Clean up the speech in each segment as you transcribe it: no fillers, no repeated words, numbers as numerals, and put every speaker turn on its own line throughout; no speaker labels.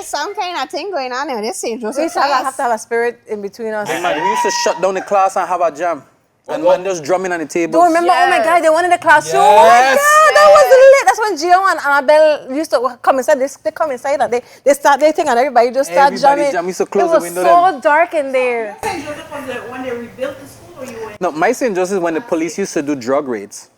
there's some kind of thing going on there. This St. Joseph
We used to have to have a spirit in between us.
Hey, man, we used to shut down the class and have a jam. And man just drumming on the table.
Don't remember, oh my God, they wanted the classroom. Oh my God, that was lit. That's when Gio and Annabelle used to come inside. They come inside and they start their thing and everybody just start jamming.
Jam. We used to close
it was
the window
so
then.
dark in there.
St. Joseph was when they rebuilt the school, or you went?
No, my St. Joseph when the police used to do drug raids.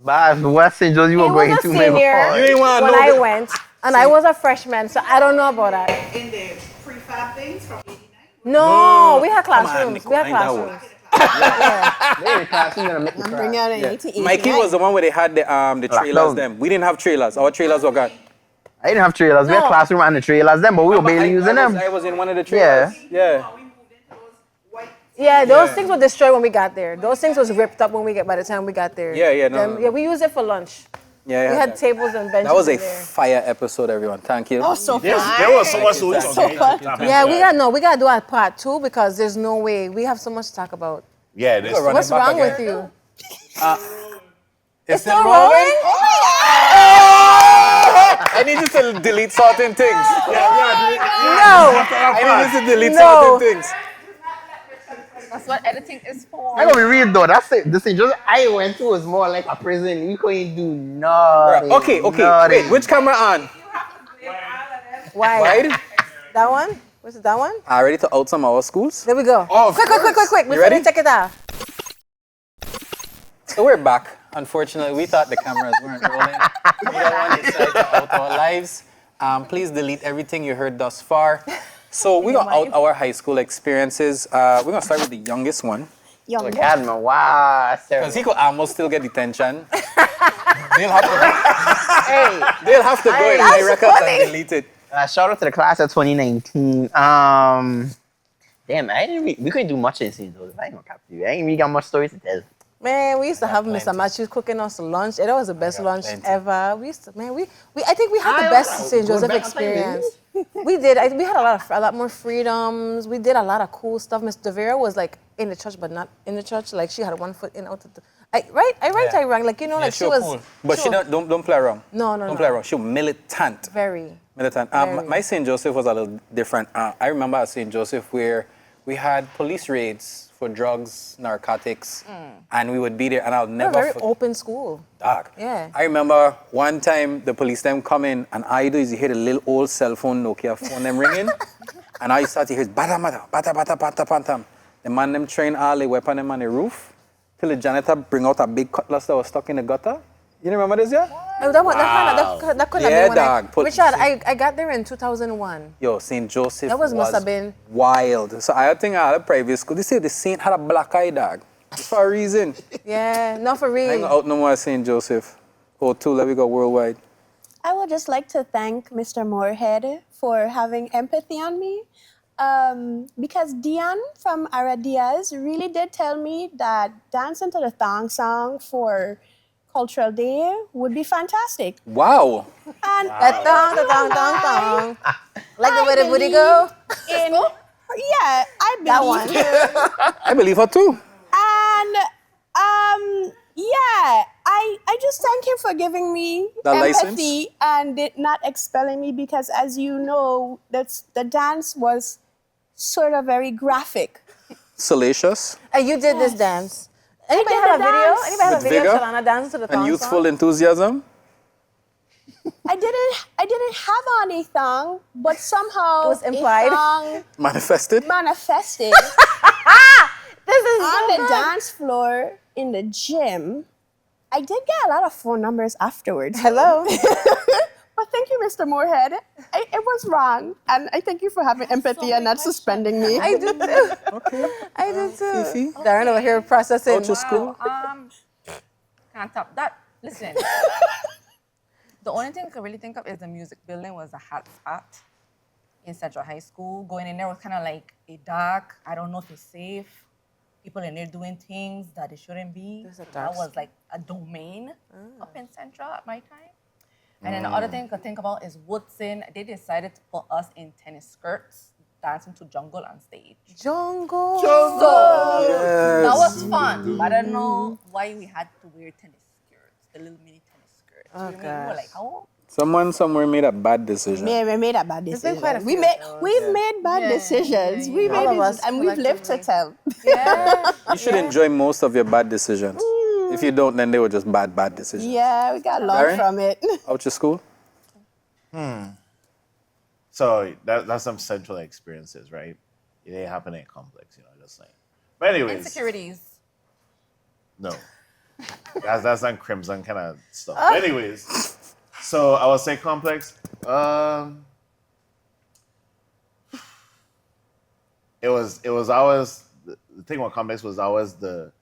But West St. Joseph, you were
He
going
was a
too many
senior
before.
You ain't want to
when
know
I
that.
went, and I was a freshman, so I don't know about that.
In the prefab things from 89?
No, we had
Come on,
classrooms.
Nico,
We had
I know.
classrooms.
They're in the classroom gonna make you
I'm
cry.
bringing out in 1889.
Mikey was the one where they had the trailers.
Lockdown.
Them. We didn't have trailers. Our trailers were gone.
I didn't have trailers. We had
No.
classroom and the trailers then, but we were barely using them.
I was in one of the trailers. Yeah.
We moved into those white.
Yeah, those things were destroyed when we got there. Those things was ripped up when we by the time we got there.
Yeah, no.
Yeah, we used it for lunch.
Yeah.
We had tables and benches.
That was a
in there.
fire episode, everyone. Thank you.
Oh, so
There
fun.
was so much to it.
So fun.
Yeah, we gotta do our part too because there's no way we have so much to talk about.
Yeah, this.
Run it
What's
back
wrong
again.
with you?
It's
Still rolling?
I need you to delete certain things.
No.
I need you to delete
No.
certain things.
That's what editing is for.
I'm gonna be real though. That's it. The St. Joseph I went to was more like a prison. We couldn't do nothing.
Okay.
Nothing.
Wait, which camera on?
Why?
Wide?
That one? What's it? That one?
Ready to out some of our schools?
There we go.
Oh,
quick. Before
ready?
they take it off.
So we're back. Unfortunately, we thought the cameras weren't rolling. We don't want to decide to out our lives. Please delete everything you heard thus far. So we're going to out our high school experiences. We're going to start with the youngest one.
Young
Look
boy.
at me. Wow.
Because he could almost still get detention. They'll have to,
Hey.
they'll have to go in my records and delete it.
Shout out to the class of 2019. Damn, we couldn't do much in St. Joseph. I ain't gonna cap to you. I ain't really got much stories to tell.
Man, we used to have Mr. Matthews cooking us lunch. That was the best lunch ever. We used to, man, I think we had the best St. Joseph experience. We did. We had a lot more freedoms. We did a lot of cool stuff. Miss Devera was like in the church, but not in the church. Like she had one foot in out of the. I wrong. Like like she was.
Cool. But she don't play around.
No.
Don't play around. She was militant.
Very.
Militant.
Very.
My St. Joseph was a little different. I remember at St. Joseph where we had police raids for drugs, narcotics, and we would be there, and I'll
We're a
never
very
forget.
open school.
Dog.
Yeah.
I remember one time the police them come in, and all you do is you hear the little old cell phone Nokia phone them ringing, and I start to hear bata bata bata bata bata. The man them train all the weapon them on the roof till the janitor bring out a big cutlass that was stuck in the gutter. You remember this, yeah?
That couldn't
Yeah,
have been
dog.
Richard, I got there in 2001.
Yo, St. Joseph
That must have been-
wild. So I think I had a private school. They say the Saint had a black eye, dog. Just for a reason.
Yeah, not for
I ain't
real.
gonna out no more St. Joseph. Oh, two, let me go worldwide.
I would just like to thank Mr. Moorhead for having empathy on me. Because Dion from Ara Diaz really did tell me that dancing to the thong song for Cultural Day would be fantastic.
Wow.
And
That thong. Like the way the booty go.
yeah, I
That
believe
one.
her.
I believe her too.
And yeah, I just thank him for giving me
The
empathy and not expelling me because, as you know, the dance was sort of very graphic.
Salacious
And you did this dance. Anybody
did
have a
the
video?
dance.
Anybody have a
With
video
vigor
of Shalana dancing to the
and
thong
youthful
song?
enthusiasm.
I didn't have on a thong, but somehow
It was implied.
a thong
Manifested.
manifested
This is
on
so
the
good.
dance floor in the gym. I did get a lot of phone numbers afterwards.
Hello.
But thank you, Mr. Moorhead. It was wrong, and I thank you for having empathy and not suspending me.
I do too. I do too. Darren over here processing.
Out to school.
Can't top that. Listen. The only thing I could really think of is the music building was a hot spot in Central High School. Going in there was kind of like a dark, I don't know if it's safe. People in there doing things that they shouldn't be.
There's a dark
That was like a domain up in Central at my time. And then the other thing I could think about is Woodson. They decided to put us in tennis skirts, dancing to jungle on stage.
Jungle.
So that was fun. But I don't know why we had to wear tennis skirts, the little mini tennis skirts.
Oh,
You remember? We were
gosh.
like, how old?
Someone somewhere made a bad decision.
We made a bad
There's been
decision.
quite a
We
few
made,
of those.
we've made bad decisions. We
All
made
of us
decisions, and we've lived to
collectively.
tell.
Yeah.
You should enjoy most of your bad decisions. If you don't, then they were just bad decisions.
Yeah, we got learned
Darren?
from it.
Out your school?
So that's some central experiences, right? It ain't happening in complex, just saying. But anyways,
Insecurities.
no, that's some crimson kind of stuff. But anyways, so I would say complex. It was always the thing with complex was always the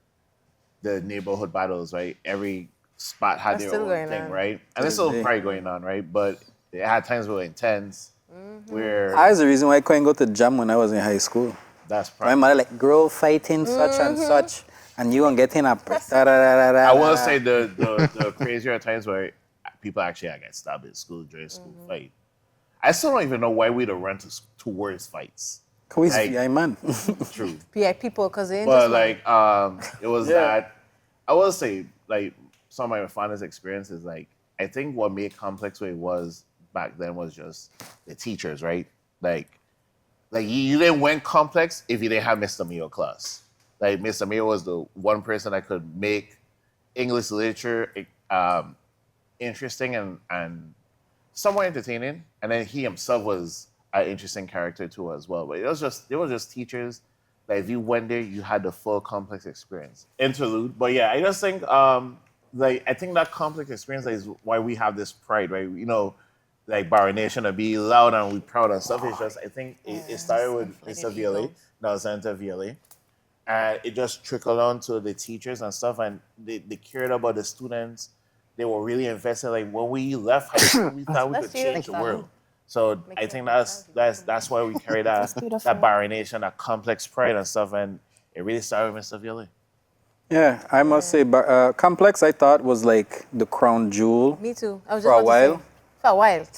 neighborhood battles, right? Every spot had
That's
their
still
own
going
thing,
on.
right? And it's still probably going on, right? But it had times where it were intense, where
That's the reason why I couldn't go to jam when I was in high school.
that's
My
probably.
mother like, girl fighting such and such, and you gonna get in a
I will say the crazier times where people actually get stabbed at school during school fight. I still don't even know why we'd have run towards fights.
Quiz
Like-
VI man.
True.
PI people, because they ain't
But
just
like, it was
Yeah.
that. I will say, like, some of my fondest experiences. Like, I think what made Complex what it was back then was just the teachers, right? Like you didn't win Complex if you didn't have Mr. Mio class. Like, Mr. Mio was the one person that could make English literature interesting and somewhat entertaining. And then he himself was an interesting character too as well. But it was just teachers. Like, if you went there, you had the full Complex experience. Interlude. But yeah, I just think I think that Complex experience is why we have this pride, right? Like Barry Nation to be loud and we proud and stuff. It's just I think it started with Mr. VLA, now Santa VLA. And it just trickled on to the teachers and stuff, and they cared about the students. They were really invested. Like, when we left high school, we thought we could
That's you.
change the world. So I think that's why we carry that
beautiful.
Barry Nation, that Complex pride and stuff, and it really started with Mr. VLA.
Yeah, I must say, Complex I thought was like the crown jewel
Me too. I was just
for a
about to
while.
say.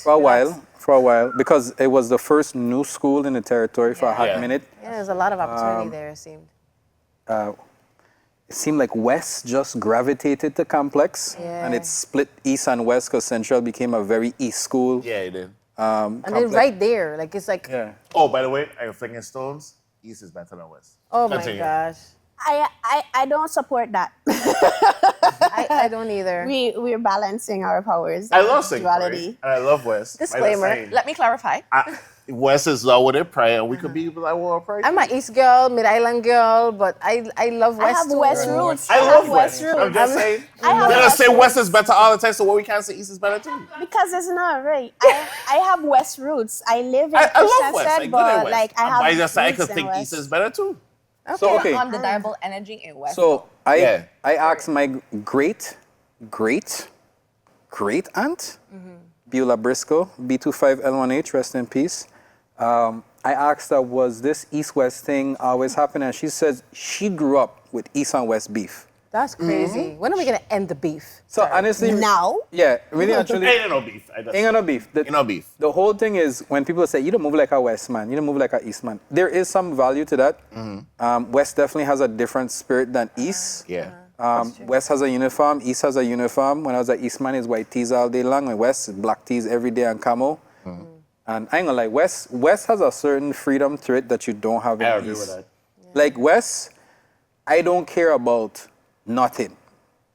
For a while.
For a while, because it was the first new school in the territory for a hot
Yeah.
minute.
Yeah, there's a lot of opportunity there, it seemed.
It seemed like West just gravitated to Complex, and it split East and West because Central became a very East school.
Yeah, it did.
And then right there, like it's like,
Yeah.
Oh, by the way, I'm thinking Stones. East is better than West.
oh my
Continue.
gosh.
I don't support that.
I don't either.
We're balancing our powers.
I love St.
duality.
And I love West.
Disclaimer.
Let me clarify.
West is low with it, pride, and we could be like, well, pride.
I'm an East girl, Mid Island girl, but I love
I
West
have
too.
West roots.
I
have
love West. I'm
roots.
just saying.
I have
We're gonna
West
say
roots.
West is better all the time, so what we can't say East is better too.
Because it's not right. I have West roots. I live in
I love West.
Christiansted,
I'm good at
but
West.
like I have.
I just say I
roots
could
in
think
West.
East is better too.
So, okay.
Undeniable energy in West.
So I
Yeah.
asked my great aunt, Beulah Briscoe, B25L1H, rest in peace. I asked her, was this East-West thing always happening? And she says she grew up with East and West beef.
That's crazy. When are we gonna end the beef?
So honestly,
Now?
yeah, really actually,
Ain't no beef.
ain't no beef.
Ain't no beef.
The whole thing is when people say you don't move like a West man, you don't move like a East man. There is some value to that. West definitely has a different spirit than East.
Yeah.
West has a uniform, East has a uniform. When I was at East man, it's white tees all day long. And West is black tees every day and camo. And I ain't gonna lie, West has a certain freedom to it that you don't have in
I
the
agree
East.
with that.
Like West, I don't care about nothing.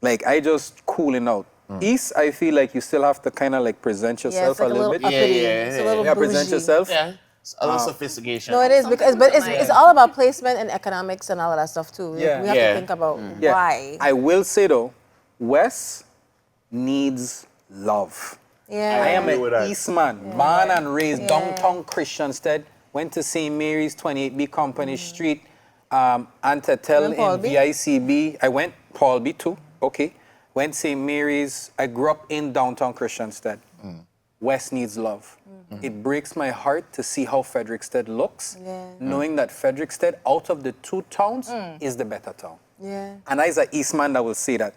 Like I just cooling out. East, I feel like you still have to kind of like present
Yeah,
yourself
it's like
a little bit.
uppity.
Yeah,
It's a little
Yeah, present
bougie.
yourself.
Yeah. It's a little sophistication.
No, it is because, but it's all about placement and economics and all of that stuff too. Like,
Yeah.
we have
Yeah.
to think about
Yeah.
why.
I will say though, West needs love.
Yeah.
I am
agree with that.
an East man, born and raised downtown Christiansted. Went to St. Mary's, 28B Company Street, Antetel
Went Paul
in
B?
VICB. I went Paul B too. Okay. Went St. Mary's. I grew up in downtown Christiansted. West needs love. It breaks my heart to see how Frederiksted looks, knowing that Frederiksted, out of the two towns, is the better town.
Yeah.
And I, as an East man, that will say that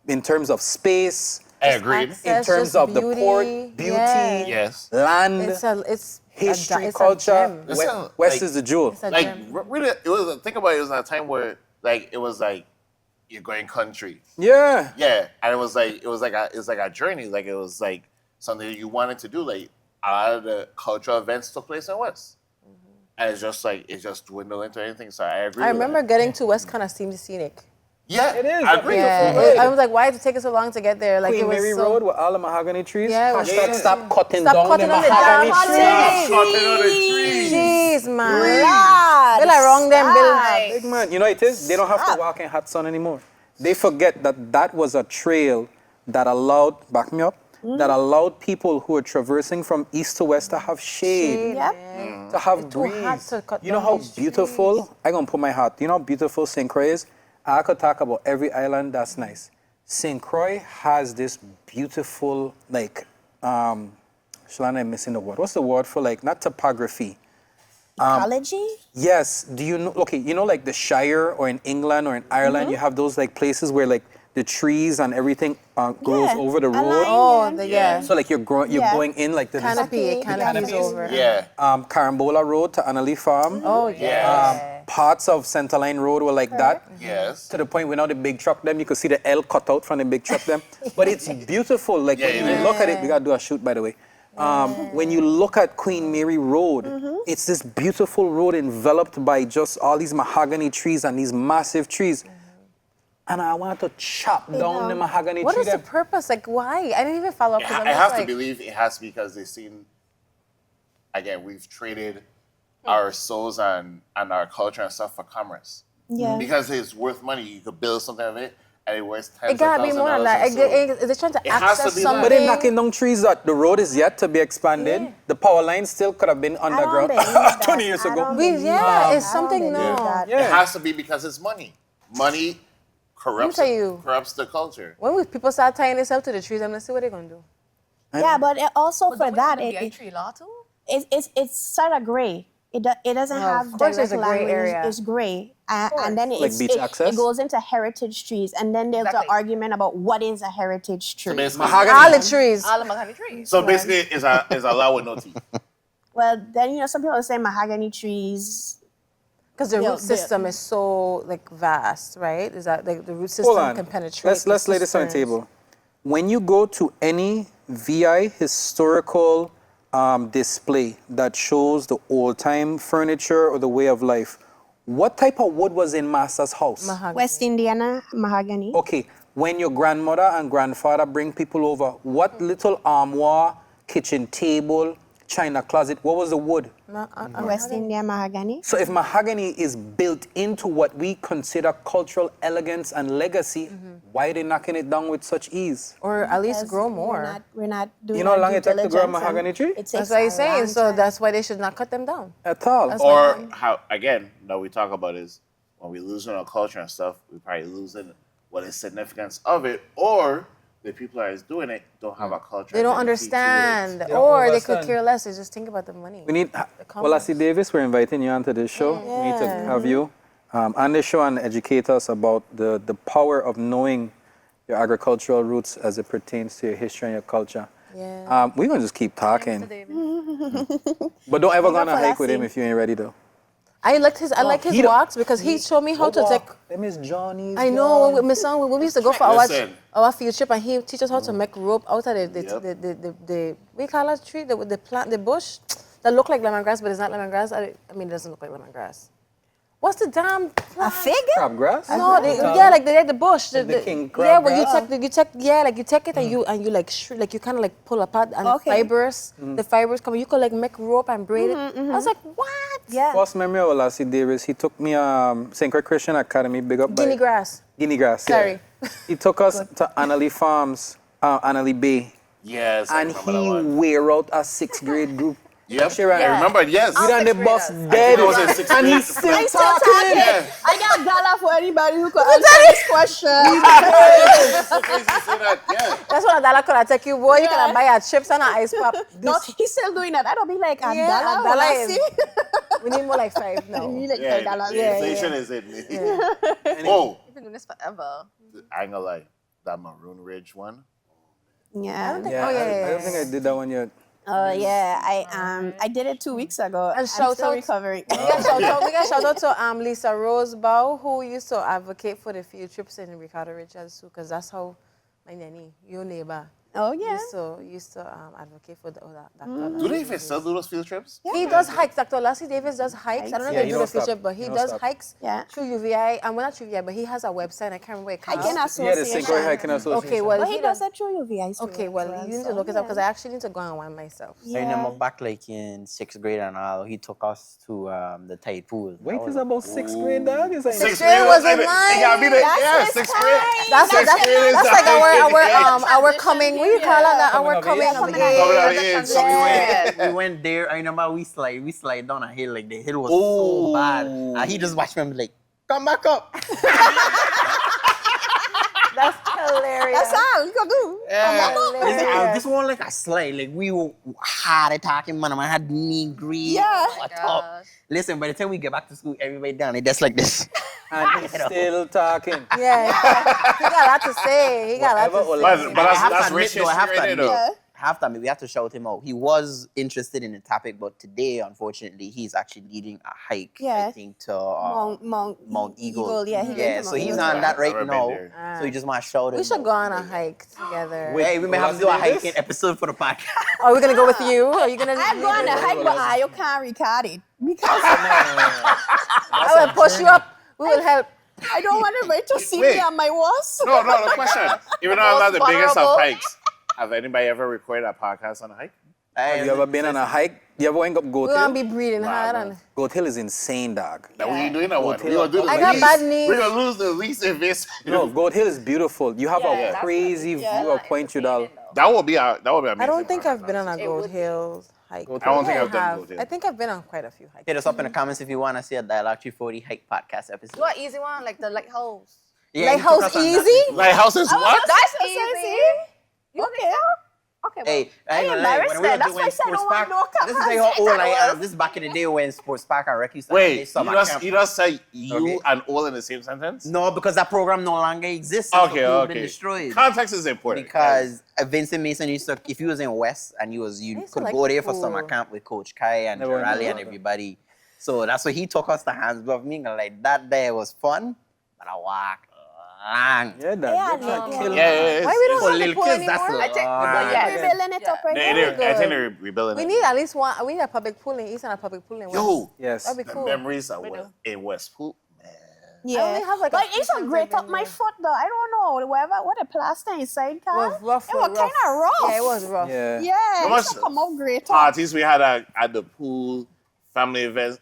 in terms of space,
I agreed.
access.
in
That's
terms
just
of the
beauty.
port, beauty,
Yeah.
Yes.
land,
It's
history,
it's a
culture.
gem.
It's
West,
a-
West
like-
is the jewel.
It's a
Like
gem.
really, it was. Think about it. It was a time where like it was like you're going country.
Yeah.
Yeah, and it was like a journey. Like it was like something you wanted to do. Like a lot of the cultural events took place in West. And it's just like, it just dwindled into anything. So I agree
I
with
remember
that.
getting to West kind of seemed scenic.
Yeah,
It is.
I agree.
Yeah, I was like, why did it take us so long to get there? Like
Queen
it was
Mary
so.
Road with all the mahogany trees.
Yeah, it was-
Hashtag
Yeah.
stop cutting
Stop
down
cutting
the
on the
mahogany
damn
trees.
trees.
Cutting on the trees.
Jeez, man.
Lord,
Bill, I wrong them, Bill.
stop.
Big man, you know it is? They don't have to walk in hot sun anymore. They forget that that was a trail that allowed, back me up, that allowed people who are traversing from east to west to have shade,
Yep.
to have
too hot
breeze.
to cut
You know
down
how
these
beautiful, I'm going to put my hat, you know how beautiful St. Croix is? I could talk about every island that's nice. St. Croix has this beautiful, like, Shalana, I'm missing the word. What's the word for, like, not topography?
Ecology?
Yes. Do you know? Okay, you know, like the Shire or in England or in Ireland, you have those like places where like the trees and everything grows
Yeah,
over the road.
alignment.
Oh, yeah.
So like you're
Yeah.
going in like the
Canopy,
Exactly.
canopy's over.
Yeah.
Carambola Road to Annalee Farm.
Oh, yeah.
Parts of Centerline Road were like that.
Yes.
To the point where now the big truck them, you could see the L cut out from the big truck them. But it's beautiful. Like
Yeah,
when
it
you
is.
look at it, we gotta do a shoot by the way. When you look at Queen Mary Road, it's this beautiful road enveloped by just all these mahogany trees and these massive trees. And I want to chop down the mahogany
What
tree.
is the
them.
purpose? Like, why? I didn't even follow up. 'Cause I'm
I
just
have to
like,
believe it has to be because they've seen, again, we've traded our souls and our culture and stuff for commerce.
Yeah.
Because it's worth money. You could build something of it and it worth tens
It gotta
of
be
thousands
more
of
than
dollars
that.
in silver.
They're trying to
It has to
access
be that.
something.
But they're knocking down trees that the road is yet to be expanded.
Yeah.
The power line still could have been
I don't
underground
believe that.
20 years
I
ago.
don't
We-
believe
yeah,
that.
it's
I don't
something
believe
no.
that.
Yeah.
It has to be because it's money. Money corrupts,
tell you.
corrupts the culture.
When people start tying this up to the trees, I'm gonna see what they're gonna do.
Yeah, but also
But
for
don't we
that,
have the
it,
tree law too?
it's sort of gray. It doesn't
Well,
have
of course
direct
there's a gray
language.
area.
It's gray, and then
Like beach access?
it goes into heritage trees, and then there's
Exactly.
an argument about what is a heritage tree.
So basically,
All the trees.
All the mahogany trees.
so basically it's a law with no teeth.
Well, then some people say mahogany trees.
Because the
Yeah,
root system is so like vast, right? Is that like the root system
Hold on.
can penetrate?
Let's lay this on the table. When you go to any VI historical display that shows the old time furniture or the way of life, what type of wood was in Master's house?
West Indiana mahogany.
Okay, when your grandmother and grandfather bring people over, what little armoire, kitchen table, china closet, what was the wood?
West India mahogany.
So if mahogany is built into what we consider cultural elegance and legacy, why are they knocking it down with such ease?
Or at least
Because
grow more.
We're not doing
You know how
our
long
due
it took to grow a
diligence, and
mahogany tree?
it takes
That's what
a
he's saying.
long
So
time.
that's why they should not cut them down.
At all.
That's
Or how, again, that we talk about is when we losing our culture and stuff, we probably losing what is significance of it, or the people that is doing it don't have a culture.
They don't
identity to it.
understand.
don't
Or they
understand.
could care less. They just think about the money.
We need, well, I see Davis, we're inviting you onto this show. We need to have you on this show and educate us about the power of knowing your agricultural roots as it pertains to your history and your culture.
Yeah.
We're going to just keep talking. But don't ever go on a hike with him
Lassie.
if you ain't ready, though.
I like his
he don't-
walks because he showed me how to take.
Them is Johnny's.
I know when Miss Song, when we used to go for
Listen.
our field trip, and he teach us how to make rope out of
Yep.
the we call that tree, the plant, the bush that look like lemongrass, but it's not lemongrass. I mean, it doesn't look like lemongrass. What's the damn
A
plant?
fig?
Crabgrass?
No, yeah, like the bush.
The king
yeah, when you
crabgrass?
take, like you take it and you like like you kind of like pull apart and
Okay.
the fibers come. You could like make rope and braid it. I was like, what?
Yeah.
First memory of Lassie Davis, he took me St. Croix Christian Academy, big up by
Guinea grass.
Guinea grass.
Sorry.
He took us to Annalee Farms, Annalee Bay,
Yes, I
and
remember that
he
one.
wear out a 6th grade group.
Yep,
Sharon.
I remember. Yes,
We done the bus
graders.
dead,
I was in 6th
and
grade.
he's still
I still
talking.
talking.
Yeah.
I got dollar for anybody who could answer this question.
So crazy to say that. Yeah.
That's what a dollar could have take you, boy. You can buy a chips and an ice pop.
No, he's still doing that. I don't be like a
Yeah,
dollar.
a dollar
I
is-
see.
We need more like 5 now.
You like
Yeah,
$5.
the
Yeah,
inflation
yeah.
is in me. Oh,
You've been doing this forever.
I ain't gonna lie. That Maroon Ridge one.
Yeah.
Yeah,
Oh, yeah,
I
yeah,
don't think I did that one yet.
Oh yeah. I did it 2 weeks ago.
And
I'm
shout
still
out-
recovering.
We got shout out to Lisa Rosebow, who used to advocate for the field trips in Ricardo Ridge as well, because that's how my nanny, your neighbor.
Oh, yeah.
Used to advocate for that club.
Do they even still do those field trips?
He does hikes. Dr. Lassie Davis does hikes. I don't know
Yeah,
if
he
they do
don't
the field
stop.
trip, but
He
he
don't
does
stop.
hikes
Yeah.
through UVI. Well, not UVI, but he has a website. I can't remember what it
Hiking
calls.
Yeah, the
Association.
St. Croix Hiking Association.
Okay, well,
But he does it through UVI.
Okay, well, you need to look it up because I actually need to go on one myself.
I remember back like in 6th grade and all, he took us to the tide pool.
Wait, is about 6th grade, dog? Is
Sixth
like
grade was in
It
mine.
gotta be the, yeah,
That's
6th
his
grade.
time.
That's like our coming. We call that our
Coming
coming
of
of
age.
age.
Coming of age. So
We went there. I remember we slide down a hill. Like the hill was so bad. And he just watched me and be like, come back up.
That's hilarious.
That's all you gonna do.
Hilarious.
This one like a slide. Like we were hard attacking, man. I had knee green.
Yeah.
Gosh.
Listen, by the time we get back to school, everybody down. It just like this.
and he's still talking.
Yeah, he got a lot to say. He got a lot to
Whatever
say.
But
I have to
that's
admit,
rich
though, I have to
history,
admit,
though.
Yeah.
we have to shout him out. He was interested in the topic, but today, unfortunately, he's actually leading a hike.
Yeah.
I think to
Mount
Eagle.
Yeah, he went to
so
Mount
he's
Eagle.
on that right
Never been
now.
there.
So you just want to shout him.
We should
out.
go on a hike together.
Wait,
Hey, we may have to do a
Lassie Davis?
hiking episode for the podcast.
Are we gonna go with you? Are you gonna?
I'm going to hike, but I can't record it because
I will push you up. We will help.
I don't want everybody to see
Wait.
me on my walls.
No, the question. Even though I'm not the biggest of
vulnerable.
hikes, have anybody ever recorded a podcast on a hike?
Have you ever been on a hike? You ever went up Goat
We're gonna
Hill?
be breathing hard on.
Goat Hill is insane, dog.
That we doing that one.
Hill.
We're gonna do the
I got
least.
bad knees.
We're gonna lose the least invasive.
No, Goat Hill is beautiful. You have
Yeah,
a
that's
crazy view of Point Udall.
That would be amazing.
I don't think I've been on a
It
Goat
would be.
Hill hike.
Goat
I don't
Hill.
think I've done
have.
Goat Hill.
I think I've been on quite a few hikes.
Hit us up in the comments if you want to see a Dialogue 340 hike podcast episode.
Do an easy one, like the lighthouse.
Yeah, he
Lighthouse
took us on that.
easy?
Lighthouse is what?
That's
That's
easy. You
Okay.
think so? Okay, well,
Hey, I ain't gonna lie.
embarrassed
When we
then.
were
That's why I
doing
said I
Sports
don't
Park,
want no
this is like how old I
capacity.
am. This is back in the day when Sports Park and Rec used to
Wait,
have summer camp.
you just say you
Okay.
and all in the same sentence?
No, because that program no longer exists. It's
Okay,
been
okay.
destroyed.
Context is important.
Because Vincent Mason used to, if you was in West and you
used to
could
like
go
the
there for
pool.
summer camp with Coach Kai and
Never went
Raleigh
to
and
that.
everybody. So that's why he took us to Hansborough of me. Like that day was fun, but I walked long.
Yeah, dog.
Yeah,
They try to
yeah.
kill
Yeah,
me.
Why we don't
For
have the
little
pool
kids, that's
anymore?
I think-
long.
but yeah.
We're building it up right
They,
now.
I think they're rebuilding
We
it.
need at least one. We need a public pool in East and a public pool in West.
Yo,
Yes.
That'd be
the
cool.
memories of
We
West,
do.
in Westpool, man.
Yeah.
only have, like, a
but
few
it's a
times
great
I've been
up my
there.
foot though. I don't know what a plaster inside car.
Was rough.
It was kind of rough.
Yeah, it was rough.
Yeah.
Yeah,
How
it
much
used to come out great.
parties we had at the pool, family events.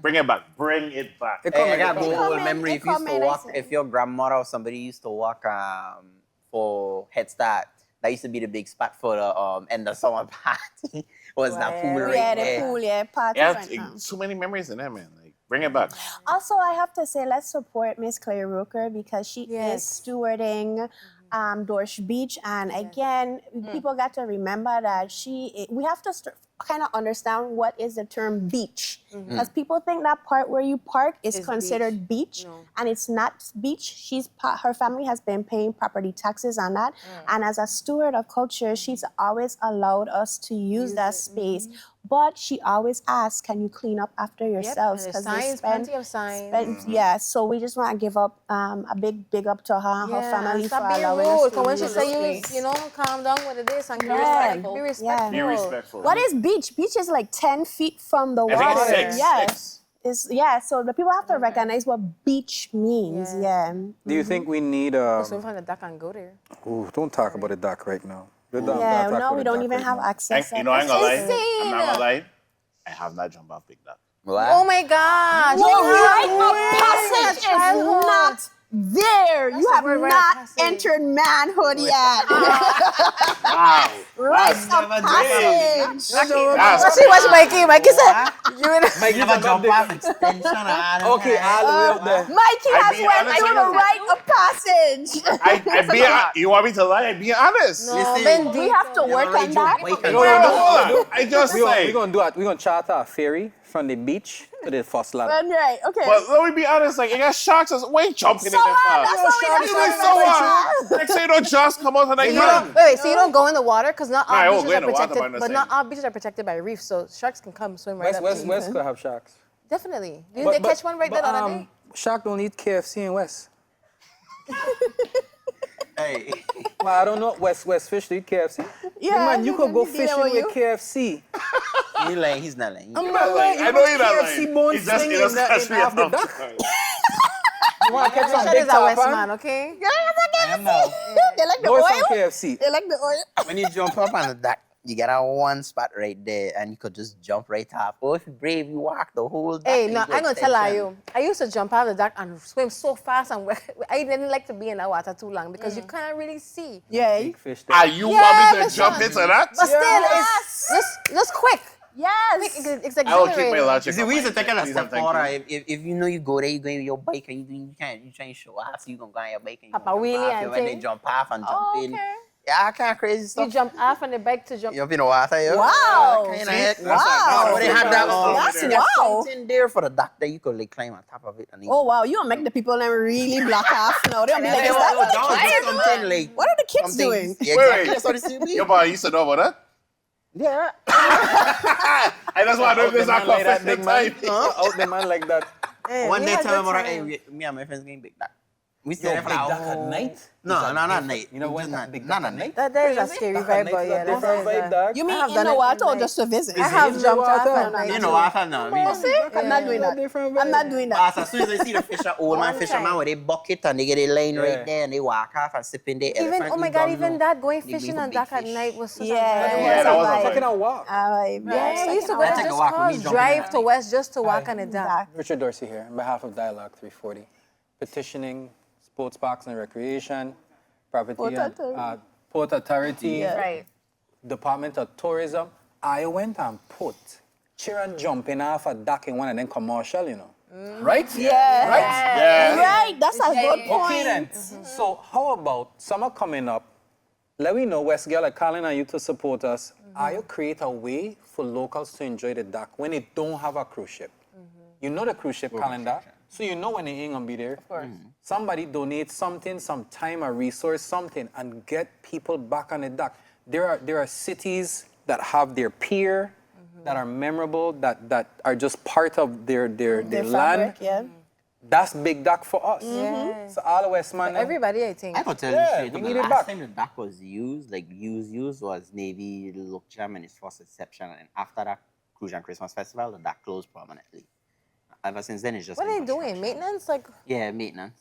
Bring it back. Bring it back.
It
Hey, I
come
got
in,
a
it come
old
in,
memory.
it
If you used
come
to
in, I
walk,
see.
if your grandmother or somebody used to walk for Head Start, that used to be the big spot for the end of summer party. Was that pool right
Yeah, the
there?
pool, yeah, party
Yeah,
right now.
too many memories in there, man. Like, bring it back.
Also, I have to say, let's support Miss Claire Rooker because she
Yes.
is stewarding Dorsch Beach. And again, people got to remember that we have to kind of understand what is the term beach. Because people think that part where you park is
Is
considered beach,
No.
and it's not beach. Her family has been paying property taxes on that. And as a steward of culture, she's always allowed us to use that space. But she always asks, can you clean up after yourselves?
and there's signs, plenty of signs.
Yeah, so we just want to give up a big up to her and her family for
stop being
allowing
rude.
us
Because when she
use
say
the space.
you know, calm down with this and be
Yeah.
respectful. Be respectful.
Be respectful.
What is beach? Beach is like 10 feet from the
I
water.
think it's 6.
Yeah. So the people have to recognize what beach means. Yeah.
Do you think we need
So we find a duck and go there.
Ooh, don't talk about the dock right now. Don't
Yeah,
talk
no,
about
we
the
don't
dock
even
right
have
now.
access.
You know, I ain't gonna lie.
insane.
I'm not gonna lie. I have not jumped off Big Duck.
What?
Oh my gosh.
The right
Yeah.
of passage is
Childhood.
not there. You
the
have
word, rite of
not
passage.
entered manhood yet.
Wow.
Right of passage.
That's
Watch it, watch Mikey. Mikey said, you in
Mike,
You have a jump off extension.
Okay, all the way up there.
Mikey
I
has
be
went
honest
through
with
the
you.
rite of passage.
you want me to lie? I be honest.
No,
Listen,
been
We
deep.
have to work on that.
Wait,
You know
Hold
what
on,
we're
hold
gonna
on. I just
We're
say.
gonna do it. We're gonna charter a ferry from the beach to the first land.
Right, okay.
But let me be honest, like, you got sharks. Wait, jumping
So
in
what?
that
That's
far.
what we
You
don't
like, so what? Next thing you know, just come out and like,
You don't, wait, so you don't go in the water because not
No, I
all
won't
beaches
go
are
in the water,
protected,
but I'm
but
just
not
saying.
all beaches are protected by reefs, so sharks can come swim right up. to you.
West could have sharks.
Definitely. Didn't they catch one right there the other day?
Shark don't eat KFC in West.
Hey.
Well, I don't know. West Fish to eat KFC.
Yeah,
Man, you
he
could go
can be there
fishing
with
with KFC.
He lying. He's not lying.
I'm not lying.
I know you're not
KFC
lying.
bone
He just
singing in
catch me
half the
off
duck.
guard.
You want to catch some
Richard
big
is a West
top,
man, okay?
I am now.
They like the
Go some
oil.
KFC.
They like the oil.
When you jump up on the duck, you get a one spot right there, and you could just jump right off. Or if you're brave, you walk the whole duck.
Hey, no,
into
I'm gonna tell
extension.
you. I used to jump out of the duck and swim so fast, and I didn't like to be in that water too long because you can't really see.
Yeah.
Big fish.
Are you
Yeah,
want me to
listen.
jump into that?
But still,
Yes.
it's just quick.
Yes.
It's
I will keep my
exhilarating.
logic.
See, we used to take it a
Please
step
and thank
further.
you.
If you know you go there, you go with your bike and you trying to show off, so you gonna go on your bike and you
Papa
gonna
wheelie
jump off.
and
When they
thing.
jump off and jump
Oh,
in.
okay.
Yeah, I kind of crazy
You
stuff.
jump off on the bike to jump.
You up in the water, yeah.
Wow.
Kinda
See?
heck.
Wow.
Oh, they have that.
That's
they have
wow.
something there for the duck that you could like climb on top of it. And
Oh wow, you don't make the people them really block off now. They'll be like, is that what the kids doing?
something like.
What are the kids
something-
doing?
Yeah,
Wait,
exactly.
wait.
That's what it should be.
Your boy used to know about that?
Yeah.
I just want to know if this is
Out the man like that,
confession
big man.
time.
Out the man like that.
Hey,
One
we
day,
had
tell
good
me about
time.
me and my friends getting big duck. We stay
Yo,
there
big
for
duck
the
at
whole-
night?
No,
Is that
not
different?
night.
You know what?
Just not
Big
not
duck
at
at
night.
night?
That is a scary
Duck at
vibe,
night
but
is a
yeah,
different
that is
vibe, dog.
You
I
mean
have
in
done
the
it
water or
at
just to visit?
I have
in the
jumped off
water.
at night.
You
too.
know what I know?
Oh, see? I'm not doing that.
Different
I'm not
vibe.
doing that.
As soon as I see the fisher, old man
One
fisherman
time.
with a bucket and they get a line
Yeah.
right there and they walk off and sip in the
Even
elephant.
oh my
you
God,
don't
even
know.
that going
They
fishing
for
on
big
duck at
fish.
night was such
Yeah,
a vibe.
Yeah, that was a
vibe.
Taking a walk.
Yeah, we used to go
I
to
take a
just
walk when we
cars,
jump in
drive
at
to
night.
West just to walk on the duck.
Duck.
Richard Dorsey here on behalf of Dialogue 340. Petitioning Sports Parks and Recreation, Property
Port
and
Authority.
Port Authority,
Yeah.
Right.
Department of Tourism. I went and put children jumping off a duck in one of them commercial, you know. Right?
Yeah.
Right?
Yeah.
Right. That's a good
Okay
point.
then. So how about summer coming up? Let me know, West Girl, I'm calling on you to support us. Are you create a way for locals to enjoy the duck when they don't have a cruise ship? You know the cruise ship calendar, so you know when they ain't gonna be there. Of
course.
Somebody donate something, some time, a resource, something, and get people back on the duck. There are cities that have their pier, that are memorable, that are just part of their
Their
land.
fabric, yeah.
That's big duck for us.
Yes.
So all the West man.
Everybody, I think.
I could tell
Yeah,
you straight
we
up,
need
the
it
last
back.
time the duck was used, like used was Navy Look Jam and its first inception. And after that Cruise and Christmas Festival, the duck closed permanently. Ever since then, it's just
What
been
are they doing?
construction.
Maintenance? Like,
Yeah, maintenance.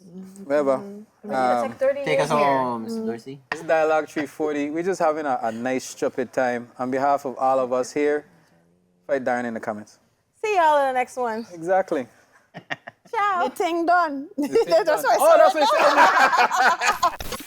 Whatever.
it's like 30
Take
years
us
here.
home, Mr. Dorsey.
It's Dialogue 340. We're just having a nice, stupid time. On behalf of all of us here, fight Darren in the comments.
See y'all in the next one.
Exactly.
Ciao.
The thing done. That's what I
Oh,
said.
that's what it said.